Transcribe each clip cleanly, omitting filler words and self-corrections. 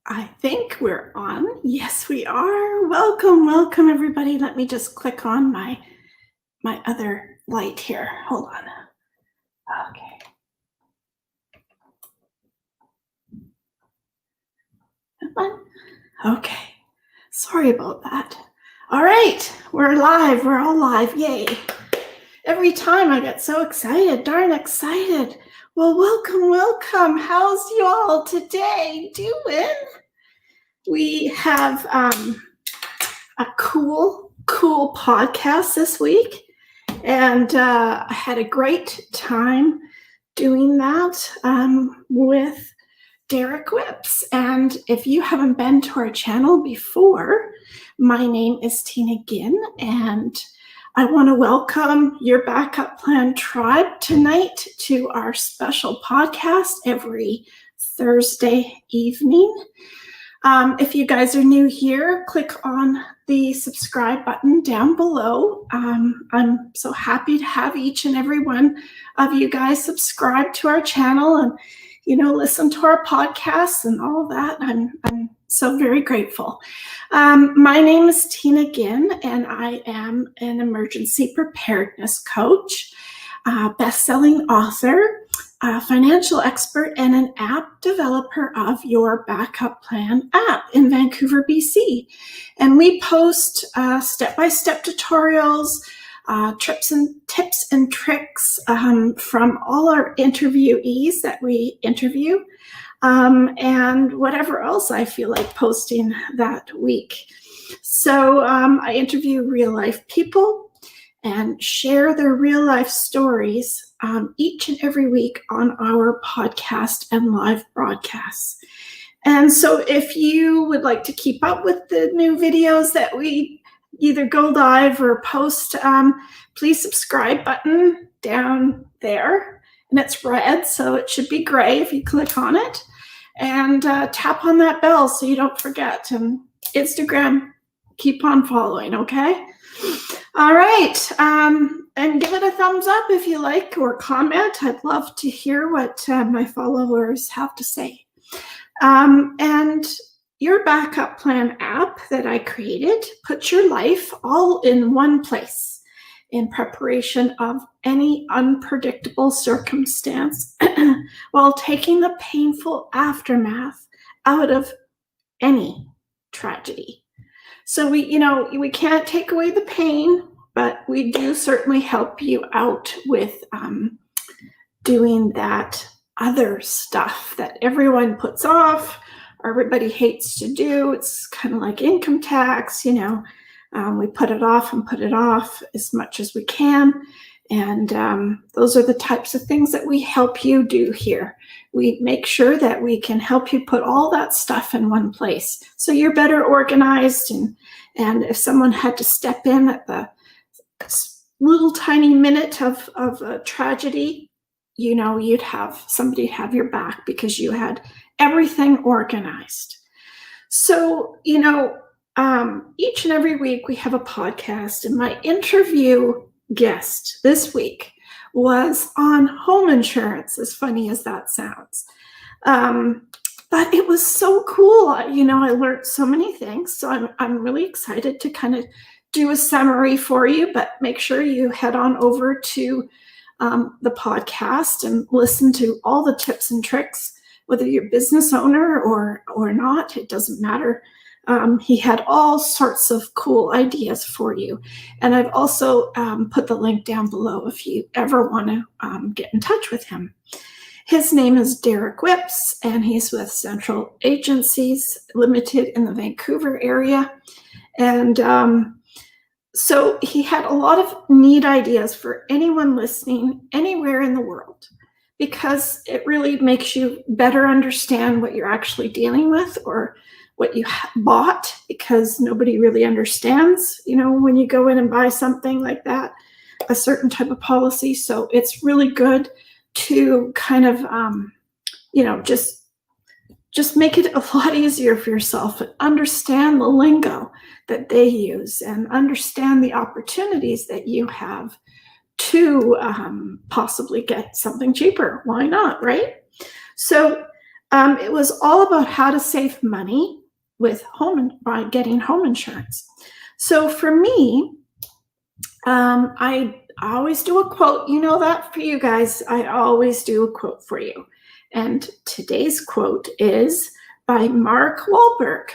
I think we're on. Yes, we are. Welcome, everybody. Let me just click on my other light here. Hold on. Okay. Come on. Okay. Sorry about that. All right, we're live. We're all live. Yay. Every time I get so excited, darn excited. Well, welcome. How's you all today doing? We have a cool podcast this week, and I had a great time doing that with Derek Whips. And if you haven't been to our channel before, my name is Tina Ginn, and I want to welcome your Backup Plan Tribe tonight to our special podcast every Thursday evening. If you guys are new here, click on the subscribe button down below. I'm so happy to have each and every one of you guys subscribe to our channel and, listen to our podcasts and all of that. I'm so very grateful. My name is Tina Ginn, and I am an emergency preparedness coach, best-selling author, a financial expert, and an app developer of Your Backup Plan app in Vancouver, BC. And we post step-by-step tutorials, tips and tricks from all our interviewees that we interview, and whatever else I feel like posting that week. So I interview real-life people and share their real-life stories each and every week on our podcast and live broadcasts. And so if you would like to keep up with the new videos that we either go live or post, please subscribe button down there. And it's red, so it should be gray if you click on it. And tap on that bell so you don't forget. And Instagram, keep on following, okay? All right, and give it a thumbs up if you like, or comment. I'd love to hear what my followers have to say. And Your Backup Plan app that I created puts your life all in one place in preparation of any unpredictable circumstance while taking the painful aftermath out of any tragedy. So we can't take away the pain, but we do certainly help you out with doing that other stuff that everyone puts off, or everybody hates to do. It's kind of like income tax, we put it off as much as we can. And those are the types of things that we help you do here. We make sure that we can help you put all that stuff in one place so you're better organized. And if someone had to step in at the little tiny minute of a tragedy, you'd have somebody have your back because you had everything organized. So, each and every week we have a podcast, and my interview guest this week was on home insurance, as funny as that sounds. But it was so cool. I learned so many things. So I'm really excited to kind of do a summary for you, but make sure you head on over to the podcast and listen to all the tips and tricks, whether you're a business owner or not, it doesn't matter. He had all sorts of cool ideas for you. And I've also put the link down below if you ever want to get in touch with him. His name is Derek Whips, and he's with Central Agencies Limited in the Vancouver area. And so he had a lot of neat ideas for anyone listening anywhere in the world, because it really makes you better understand what you're actually dealing with or what you bought, because nobody really understands, when you go in and buy something like that, a certain type of policy. So it's really good to kind of, just make it a lot easier for yourself and understand the lingo that they use and understand the opportunities that you have to possibly get something cheaper. Why not, right? So It was all about how to save money with by getting home insurance. So for me, I always do a quote. You know that for you guys, I always do a quote for you. And today's quote is by Mark Wahlberg.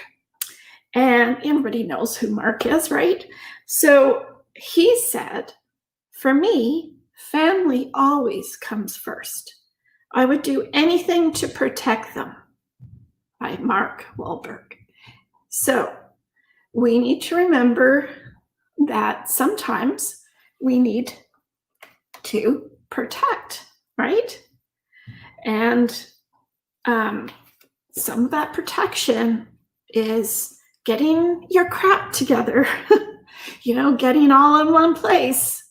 And everybody knows who Mark is, right? So he said, for me, family always comes first. I would do anything to protect them, by Mark Wahlberg. So we need to remember that sometimes we need to protect, right? And some of that protection is getting your crap together, getting all in one place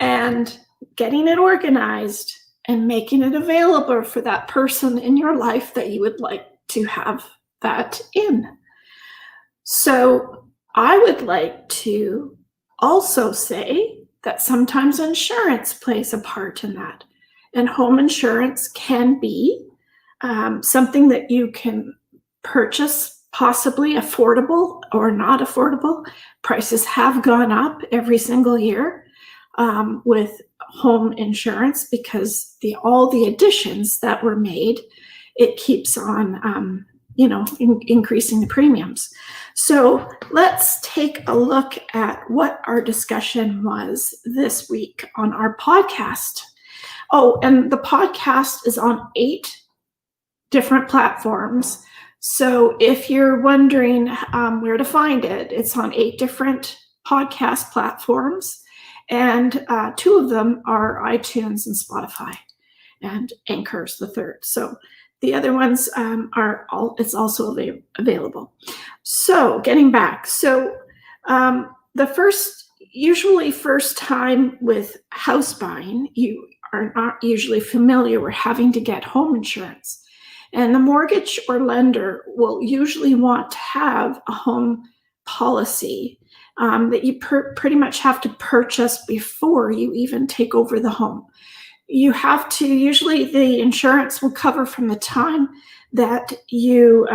and getting it organized and making it available for that person in your life that you would like to have that in. So I would like to also say that sometimes insurance plays a part in that. And home insurance can be something that you can purchase, possibly affordable or not affordable. Prices have gone up every single year with home insurance because all the additions that were made, it keeps on increasing the premiums. So let's take a look at what our discussion was this week on our podcast. Oh, and the podcast is on 8 different platforms. So if you're wondering where to find it, it's on 8 different podcast platforms. And 2 of them are iTunes and Spotify, and Anchor's the 3rd. So the other ones it's also available. So getting back, usually first time with house buying, you are not usually familiar with having to get home insurance. And the mortgage or lender will usually want to have a home policy that you pretty much have to purchase before you even take over the home. You have to, usually the insurance will cover from the time that you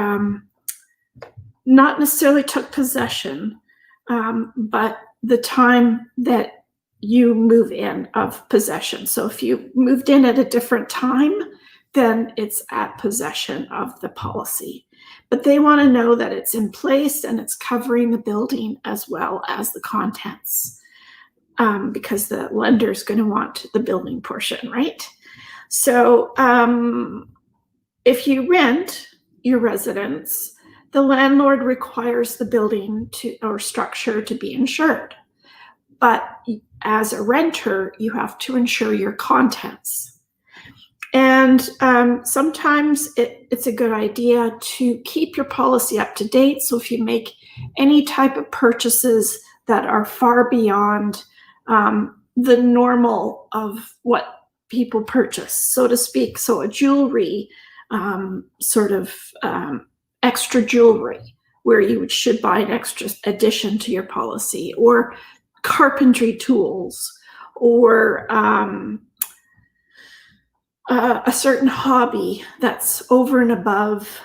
not necessarily took possession, but the time that you move in of possession. So if you moved in at a different time, then it's at possession of the policy. But they want to know that it's in place and it's covering the building as well as the contents, because the lender is going to want the building portion, right? So if you rent your residence, the landlord requires the building or structure to be insured. But as a renter, you have to insure your contents. And sometimes it's a good idea to keep your policy up to date. So if you make any type of purchases that are far beyond the normal of what people purchase, so to speak, so a jewelry, extra jewelry, where you should buy an extra addition to your policy, or carpentry tools, or a certain hobby that's over and above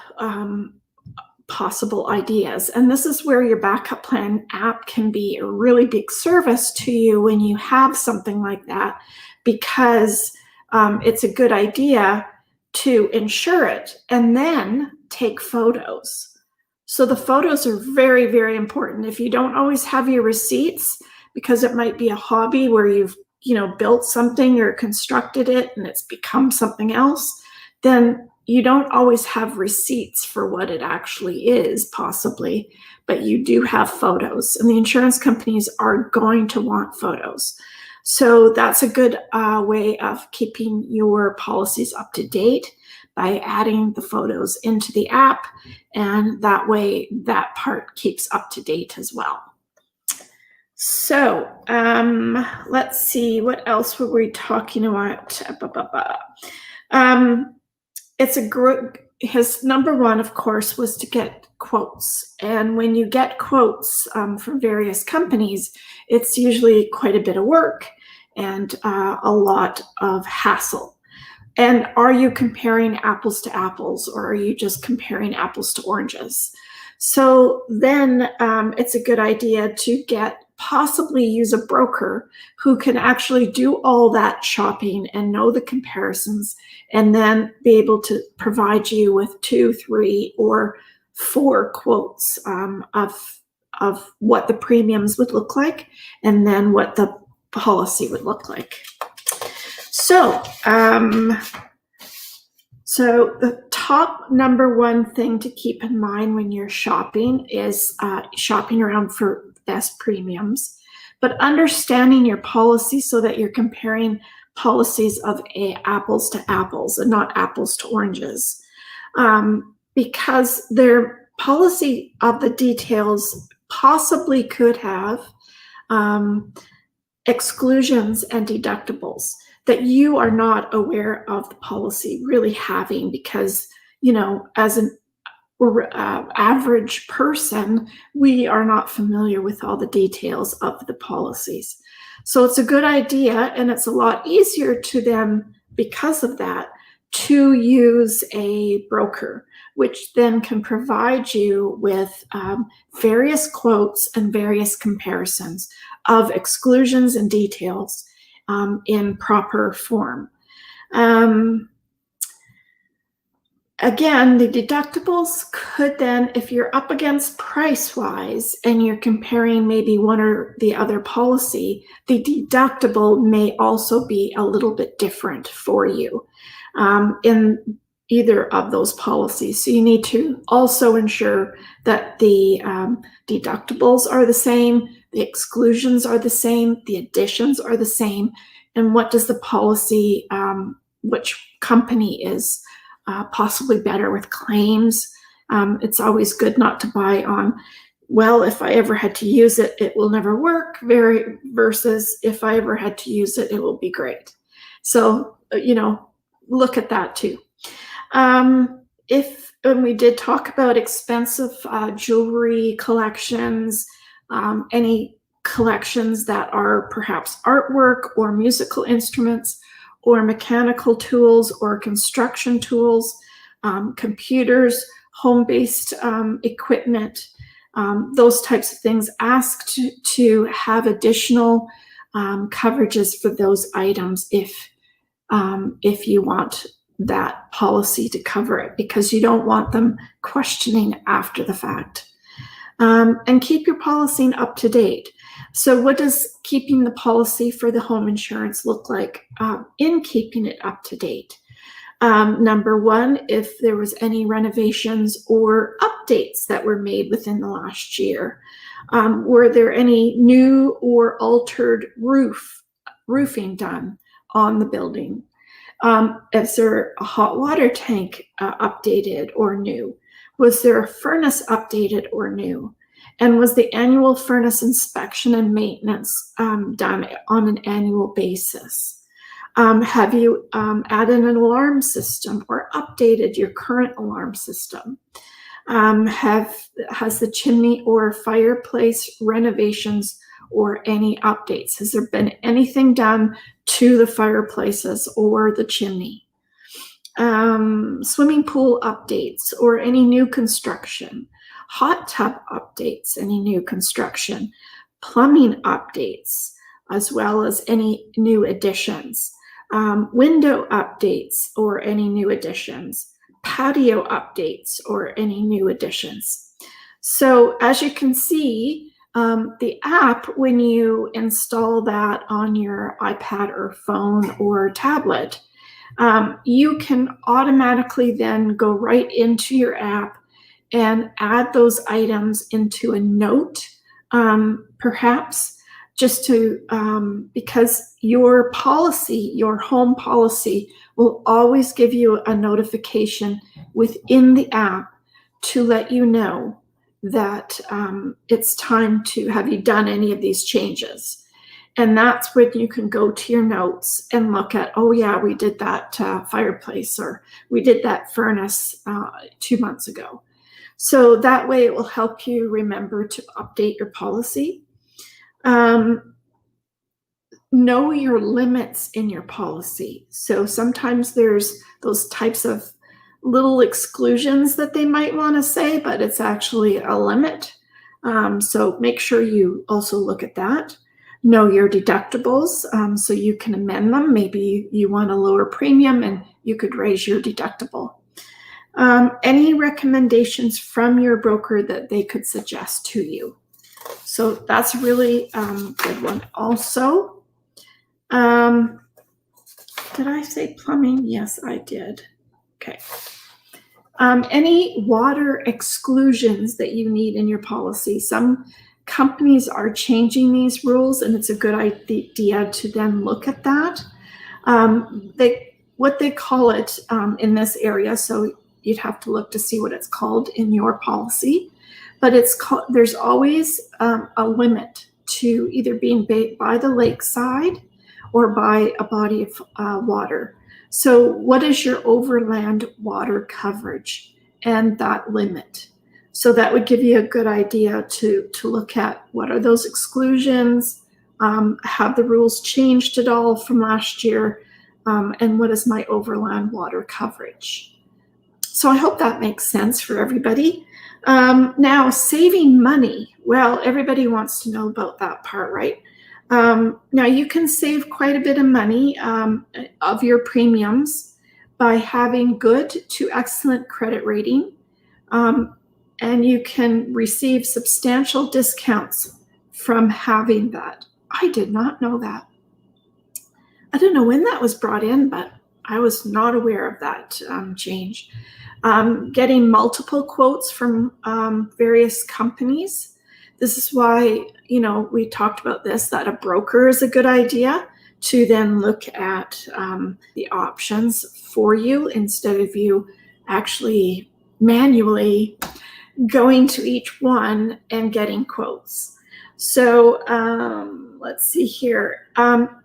possible ideas. And this is where your backup plan app can be a really big service to you when you have something like that, because it's a good idea to insure it and then take photos. So the photos are very, very important. If you don't always have your receipts, because it might be a hobby where you've built something or constructed it and it's become something else, then you don't always have receipts for what it actually is, possibly, but you do have photos, and the insurance companies are going to want photos. So that's a good way of keeping your policies up to date, by adding the photos into the app, and that way that part keeps up to date as well. So let's see, what else were we talking about? It's a group. His number one, of course, was to get quotes. And when you get quotes from various companies, it's usually quite a bit of work and a lot of hassle. And are you comparing apples to apples, or are you just comparing apples to oranges? So then it's a good idea to possibly use a broker who can actually do all that shopping and know the comparisons, and then be able to provide you with 2, 3, or 4 quotes of what the premiums would look like, and then what the policy would look like. So, so the top number one thing to keep in mind when you're shopping is shopping around for best premiums, but understanding your policy so that you're comparing policies of apples to apples and not apples to oranges, because their policy of the details possibly could have exclusions and deductibles that you are not aware of the policy really having, because, you know, as an average person, we are not familiar with all the details of the policies. So it's a good idea, and it's a lot easier to them because of that, to use a broker, which then can provide you with various quotes and various comparisons of exclusions and details in proper form. Again, the deductibles could then, if you're up against price-wise and you're comparing maybe one or the other policy, the deductible may also be a little bit different for you in either of those policies. So you need to also ensure that the deductibles are the same, the exclusions are the same, the additions are the same, and what does the policy, which company is possibly better with claims. It's always good not to buy on, well, if I ever had to use it, it will never work, versus if I ever had to use it, it will be great. So, you know, look at that too. When we did talk about expensive jewelry collections, any collections that are perhaps artwork or musical instruments or mechanical tools or construction tools, computers, home-based equipment, those types of things, ask to have additional coverages for those items if you want that policy to cover it, because you don't want them questioning after the fact. And keep your policy up to date. So what does keeping the policy for the home insurance look like in keeping it up to date? Number one, if there was any renovations or updates that were made within the last year. Were there any new or altered roofing done on the building? Is there a hot water tank updated or new? Was there a furnace updated or new? And was the annual furnace inspection and maintenance done on an annual basis? Have you added an alarm system or updated your current alarm system? Has the chimney or fireplace renovations or any updates? Has there been anything done to the fireplaces or the chimney? Swimming pool updates or any new construction? Hot tub updates, any new construction? Plumbing updates, as well as any new additions? Window updates or any new additions? Patio updates or any new additions? So as you can see, the app, when you install that on your iPad or phone or tablet, you can automatically then go right into your app and add those items into a note, perhaps, just to, because your policy, your home policy, will always give you a notification within the app to let you know that it's time to, have you done any of these changes? And that's when you can go to your notes and look at, oh yeah, we did that fireplace, or we did that furnace 2 months ago. So that way it will help you remember to update your policy. know your limits in your policy. So sometimes there's those types of little exclusions that they might want to say, but it's actually a limit. So make sure you also look at that. Know your deductibles so you can amend them. Maybe you want a lower premium and you could raise your deductible. Any recommendations from your broker that they could suggest to you. So that's a really good one. Also, did I say plumbing? Yes, I did. Okay. Any water exclusions that you need in your policy. Some companies are changing these rules, and it's a good idea to then look at that. What they call it in this area, so you'd have to look to see what it's called in your policy, but it's called, there's always a limit to either being by the lakeside or by a body of water. So what is your overland water coverage and that limit? So that would give you a good idea to look at what are those exclusions, have the rules changed at all from last year, and what is my overland water coverage? So I hope that makes sense for everybody. Now, saving money. Well, everybody wants to know about that part, right? Now, you can save quite a bit of money of your premiums by having good to excellent credit rating, and you can receive substantial discounts from having that. I did not know that. I don't know when that was brought in, but I was not aware of that change. Getting multiple quotes from various companies. This is why, we talked about this, that a broker is a good idea to then look at the options for you instead of you actually manually going to each one and getting quotes. So let's see here.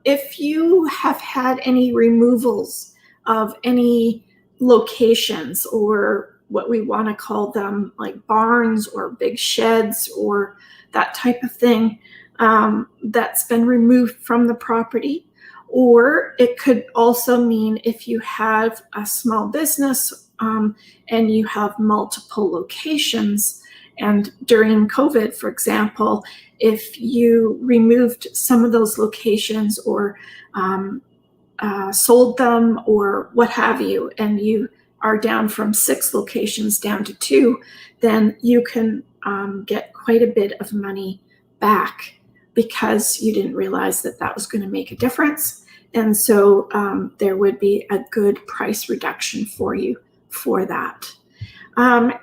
If you have had any removals of any locations, or what we want to call them, like barns or big sheds or that type of thing, that's been removed from the property. Or it could also mean if you have a small business and you have multiple locations, and during COVID, for example, if you removed some of those locations or sold them or what have you, and you are down from 6 locations down to 2, then you can get quite a bit of money back because you didn't realize that that was going to make a difference. And so there would be a good price reduction for you for that.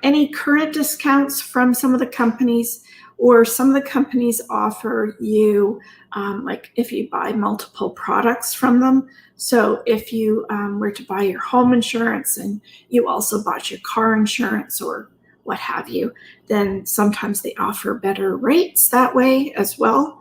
Any current discounts from some of the companies, or some of the companies offer you, like if you buy multiple products from them. So if you were to buy your home insurance and you also bought your car insurance or what have you, then sometimes they offer better rates that way as well.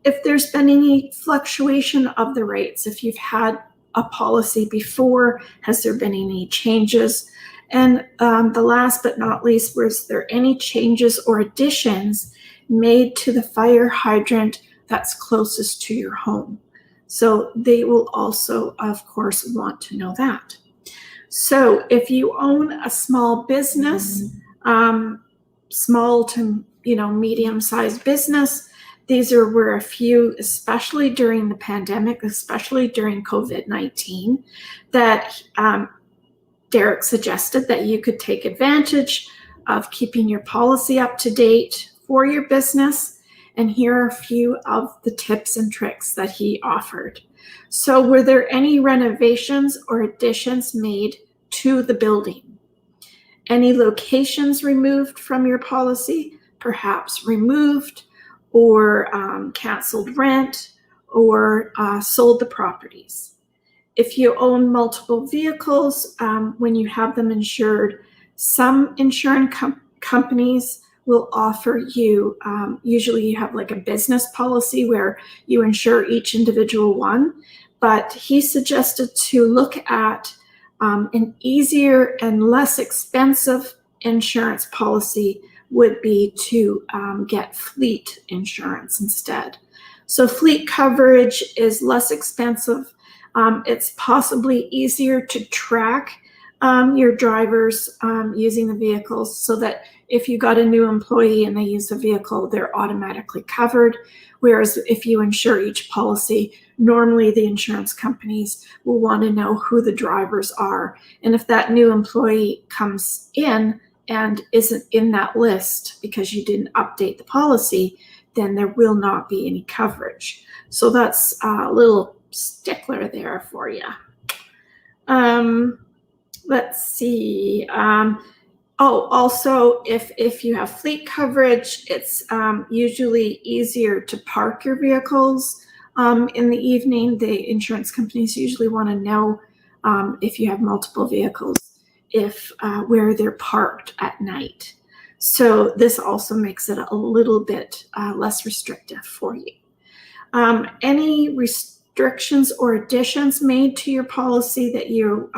If there's been any fluctuation of the rates, if you've had a policy before, has there been any changes? And the last but not least, was there any changes or additions made to the fire hydrant that's closest to your home? So they will also, of course, want to know that. So if you own a small business, small to medium-sized business, these were a few, especially during the pandemic, especially during COVID-19, that Derek suggested that you could take advantage of keeping your policy up to date for your business. And here are a few of the tips and tricks that he offered. So were there any renovations or additions made to the building? Any locations removed from your policy, perhaps removed or canceled rent or sold the properties? If you own multiple vehicles, when you have them insured, some insurance companies will offer you, usually you have like a business policy where you insure each individual one, but he suggested to look at an easier and less expensive insurance policy would be to get fleet insurance instead. So fleet coverage is less expensive. It's possibly easier to track your drivers using the vehicles, so that if you got a new employee and they use a vehicle, they're automatically covered. Whereas if you insure each policy, normally the insurance companies will want to know who the drivers are. And if that new employee comes in and isn't in that list because you didn't update the policy, then there will not be any coverage. So that's a little stickler there for you. Let's see. Also, if you have fleet coverage, it's usually easier to park your vehicles in the evening. The insurance companies usually want to know if you have multiple vehicles, where they're parked at night. So this also makes it a little bit less restrictive for you. Any restrictions or additions made to your policy that you're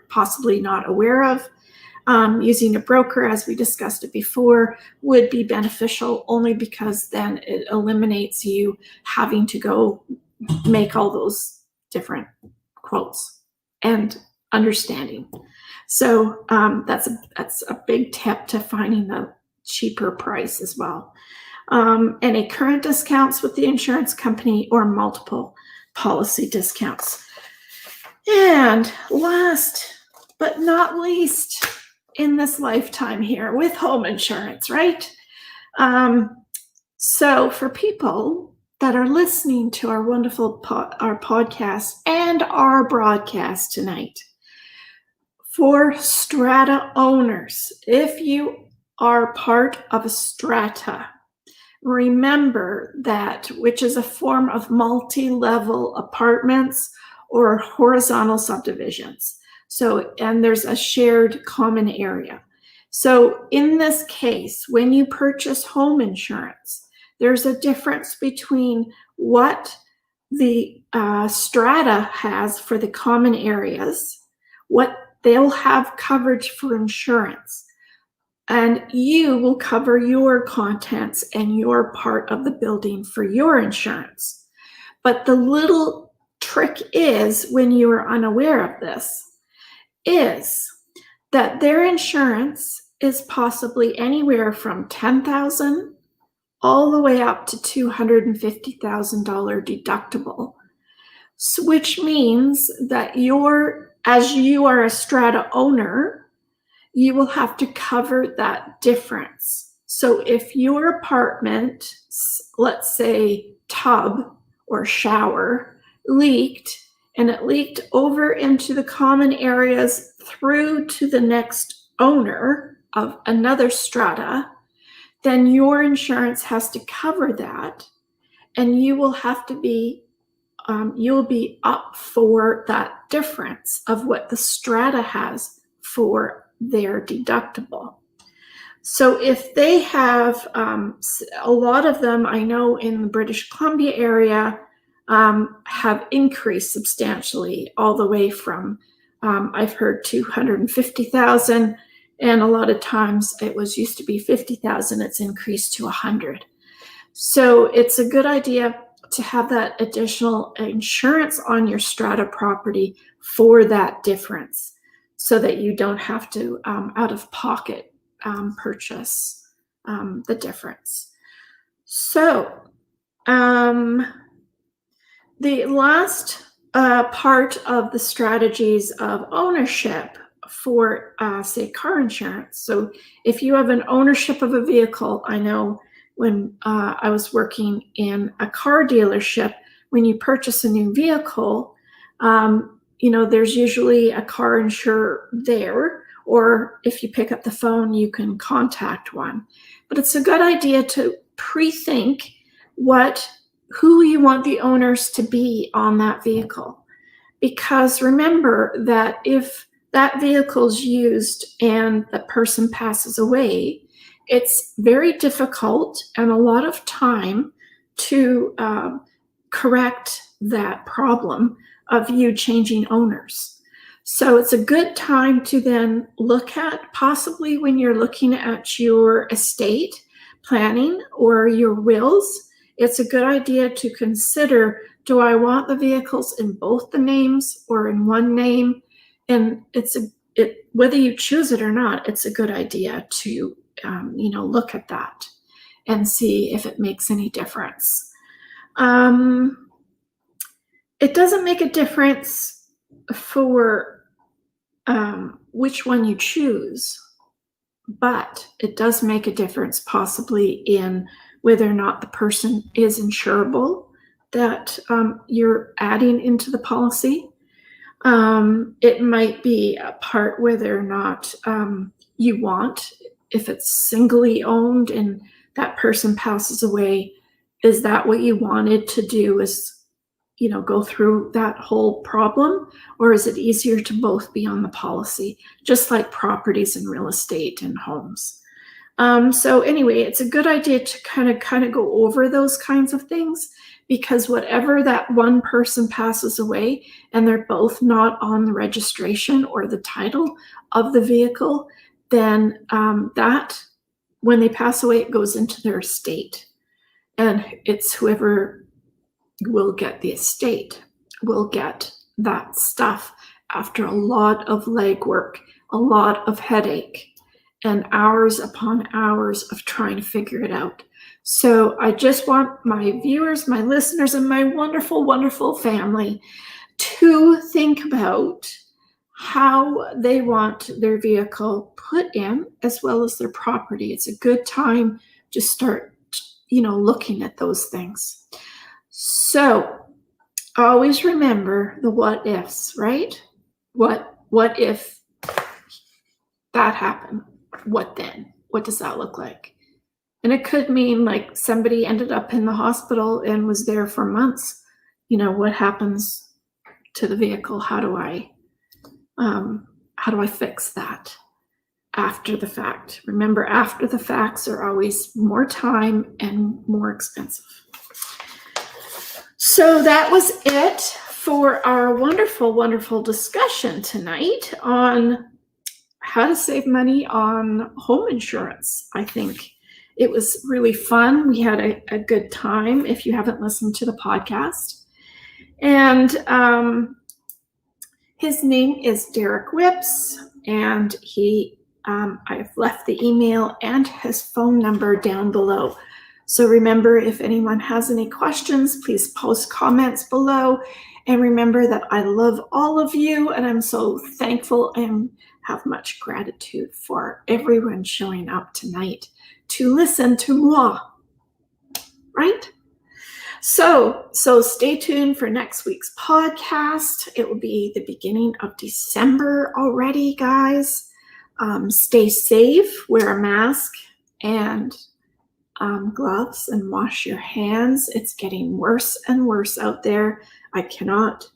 possibly not aware of, using a broker, as we discussed it before, would be beneficial, only because then it eliminates you having to go make all those different quotes and understanding. So that's a big tip to finding the cheaper price as well. Any current discounts with the insurance company or multiple policy discounts. And last but not least in this lifetime here, with home insurance, right? So for people that are listening to our wonderful our podcast and our broadcast tonight, for strata owners, if you are part of a strata, remember that, which is a form of multi-level apartments or horizontal subdivisions. So, and there's a shared common area. So in this case, when you purchase home insurance, there's a difference between what the strata has for the common areas, what they'll have coverage for insurance, and you will cover your contents and your part of the building for your insurance. But the little trick is, when you are unaware of this, is that their insurance is possibly anywhere from $10,000 all the way up to $250,000 deductible, which means that as you are a strata owner, you will have to cover that difference. So if your apartment, let's say tub or shower, leaked, and it leaked over into the common areas through to the next owner of another strata, then your insurance has to cover that, and you will have to be you'll be up for that difference of what the strata has for their deductible. So if they have, a lot of them I know in the British Columbia area have increased substantially, all the way from, I've heard 250,000, and a lot of times it used to be 50,000, it's increased to 100. So it's a good idea to have that additional insurance on your strata property for that difference, so that you don't have to out of pocket purchase the difference. So the last part of the strategies of ownership for say car insurance. So if you have an ownership of a vehicle, I know when I was working in a car dealership, when you purchase a new vehicle, there's usually a car insurer there, or if you pick up the phone, you can contact one. But it's a good idea to pre-think who you want the owners to be on that vehicle. Because remember that if that vehicle's used and the person passes away, it's very difficult and a lot of time to correct that problem of you changing owners. So it's a good time to then look at, possibly when you're looking at your estate planning or your wills, it's a good idea to consider, do I want the vehicles in both the names or in one name? And whether you choose it or not, it's a good idea to look at that and see if it makes any difference. It doesn't make a difference for which one you choose, but it does make a difference possibly in whether or not the person is insurable that you're adding into the policy. It might be a part whether or not you want, if it's singly owned and that person passes away, is that what you wanted to do, is go through that whole problem, or is it easier to both be on the policy, just like properties and real estate and homes? So anyway, it's a good idea to kind of go over those kinds of things, because whatever that one person passes away and they're both not on the registration or the title of the vehicle, then that, when they pass away, it goes into their estate, and it's whoever will get the estate will get that stuff after a lot of legwork, a lot of headache, and hours upon hours of trying to figure it out. So I just want my viewers, my listeners, and my wonderful, wonderful family to think about how they want their vehicle put in, as well as their property. It's a good time to start, looking at those things. So always remember the what ifs, right? What if that happened? What then? What does that look like? And it could mean like somebody ended up in the hospital and was there for months. What happens to the vehicle? How do I fix that after the fact? Remember, after the facts are always more time and more expensive. So that was it for our wonderful, wonderful discussion tonight on how to save money on home insurance. I think it was really fun. We had a good time, if you haven't listened to the podcast. And his name is Derek Whips, and I've left the email and his phone number down below. So remember, if anyone has any questions, please post comments below. And remember that I love all of you, and I'm so thankful and have much gratitude for everyone showing up tonight to listen to moi, right? So stay tuned for next week's podcast. It will be the beginning of December already, guys. Stay safe, wear a mask and gloves, and wash your hands. It's getting worse and worse out there. I cannot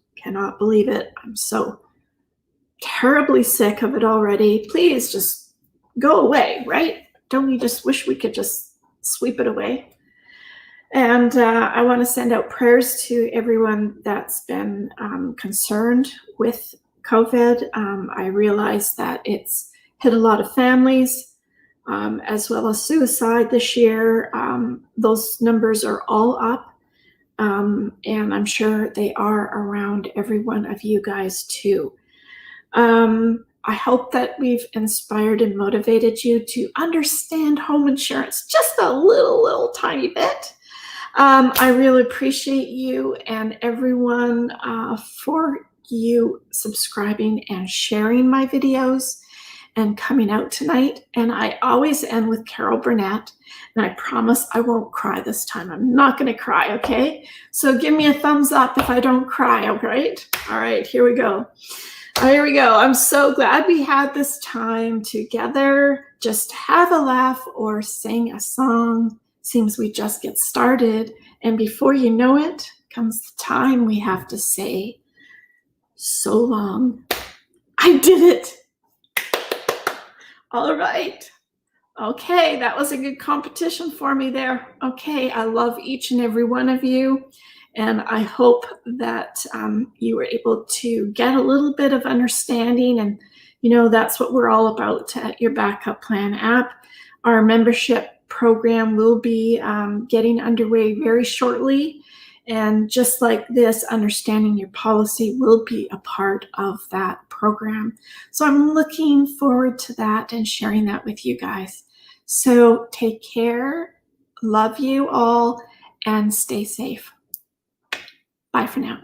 believe it. I'm so terribly sick of it already. Please just go away, right? Don't we just wish we could just sweep it away? And I want to send out prayers to everyone that's been concerned with COVID. I realize that it's hit a lot of families, as well as suicide this year. Those numbers are all up, and I'm sure they are around every one of you guys too. I hope that we've inspired and motivated you to understand home insurance just a little tiny bit. I really appreciate you and everyone for you subscribing and sharing my videos and coming out tonight. And I always end with Carol Burnett, and I promise I won't cry this time. I'm not going to cry, okay? So give me a thumbs up if I don't cry, all right? All right, here we go. Here we go. I'm so glad we had this time together. Just have a laugh or sing a song. Seems we just get started. And before you know it, comes the time we have to say, so long. I did it. All right. Okay, that was a good competition for me there. Okay, I love each and every one of you. And I hope that you were able to get a little bit of understanding. And, that's what we're all about at Your Backup Plan app. Our membership program will be getting underway very shortly. And just like this, understanding your policy will be a part of that program. So I'm looking forward to that and sharing that with you guys. So take care, love you all, and stay safe. Bye for now.